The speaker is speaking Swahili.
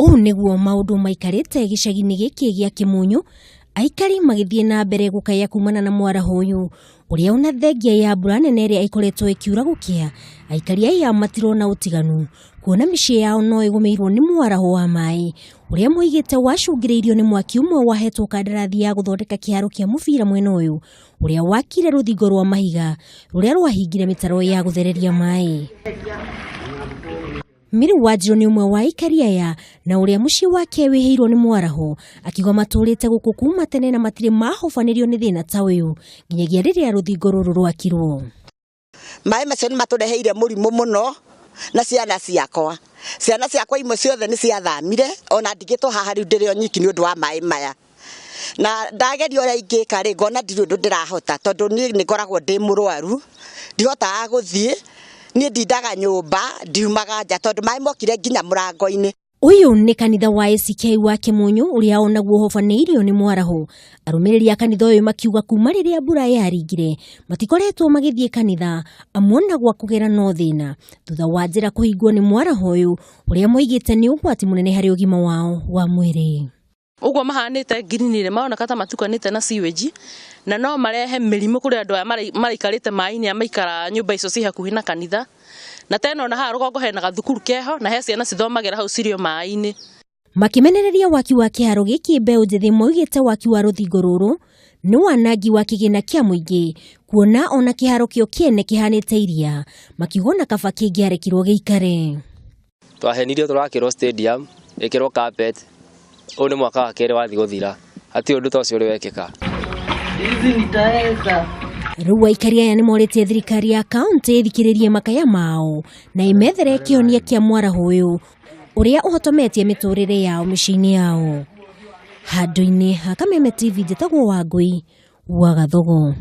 Ũũ nĩguo maũndũ maikarĩte gicagi-ini gĩkĩ gĩa Kimunyu, Aikari magĩthiĩ na mbere gukaya kumana na mwaraho ũyũ ũrĩa una thengia ya mbura nene ĩrĩa ikoretwo ĩkiura gũkĩa. Aikari aya matirona ũtiganu kuona micii yao no ĩgumiirwo nĩ mwaraho wa maai ũrĩa moigĩte wacũngĩrĩirio nĩ mwaki ũmwe wahetwo kadarathi ya guthondeka kiharo kia mũbira mwena ũyũ ũrĩa wakire ruthingo rwa mahiga rũrĩa rwahingire mitaro ya guthereria maai. Miri Wanjirũ nĩ ũmwe wa aikari aya na ũrĩa mũciĩ wake wĩhĩirwo nĩ mwaraho akiuga matũrĩte gũkũ kuma tene na matirĩ mahobanĩrio nĩ thĩna ta ũyũ nginyagia rĩrĩa rũthingo rũrũ rwakirwo. Maĩ macio nĩ matũreheire mũrimũ mũno na ciana ciakwa imwe ciothe nĩ ciathamire ona ndigĩtwo haha rĩu ndĩrĩ o nyiki nĩ ũndũ wa maĩ maya. Na ndageria ũrĩa ingĩka rĩ ngona ndirĩ ũndũ ndĩrahota tondũ niĩ nĩ ngoragwo ndĩ mũrwaru ndihotaga gũthiĩ niĩ ndindaga nyũmba ndiumaga nja tondũ maĩ mokire nginya mũrango-inĩ. Ũyũ nĩ kanitha wa ACK wa Kimunyu ũrĩa onaguo ũhobanĩirio nĩ mwaraho. Arũmĩrĩri a kanitha ũyũ makiuga kuma rĩrĩa mbura yaringire matikoretwo magĩthiĩ kanitha amwe gwa kũgera no thĩna thutha wa njĩra kũhingwo nĩ mwaraho ũyũ ũrĩa moigĩte nĩ ũgwati mũnene harĩ ũgima wao wa mwĩrĩ. Uguo mahanĩte ngirinire maroneka ta matukanĩte na sewage na no marehe mĩrimũ kũrĩ andũ aya maraikarĩte maĩ-inĩ maikara nyũmba icio ci hakuhĩ na kanitha. Na tena ona haha rũgongo hena gathukuru keho na he ciana cithomagĩra hau cirio maĩ-inĩ. Makimenereria waki wa kiharo giki mbeũ njĩthĩ moigĩte waki wa ruthingo rũrũ nĩ wanangi wa kĩgĩna kĩa mũingĩ kuona ona kiharo kĩo kĩene kĩhanĩte iria makiuga na kaba kĩngĩarekirwo gĩikare. Twahenirio tũrakĩrwo stadium ĩkĩrwo carpet. Ũyũ nĩ mwaka wa kerĩ wathi gũthira hatirĩ ũndũ ta ũcio ũrĩ wekĩka. Rĩu aikari aya nĩ morĩtie thirikari ya kaunti ĩthikĩrĩrie makaya mao na ĩmethere kĩhonia kĩa mwaraho ũyũ ũrĩa ũhotometie mĩtũrĩre yao mĩciĩ-inĩ yao. Handũ-inĩ ha Kameme TV njĩtagwo Wangui wa Gathogo.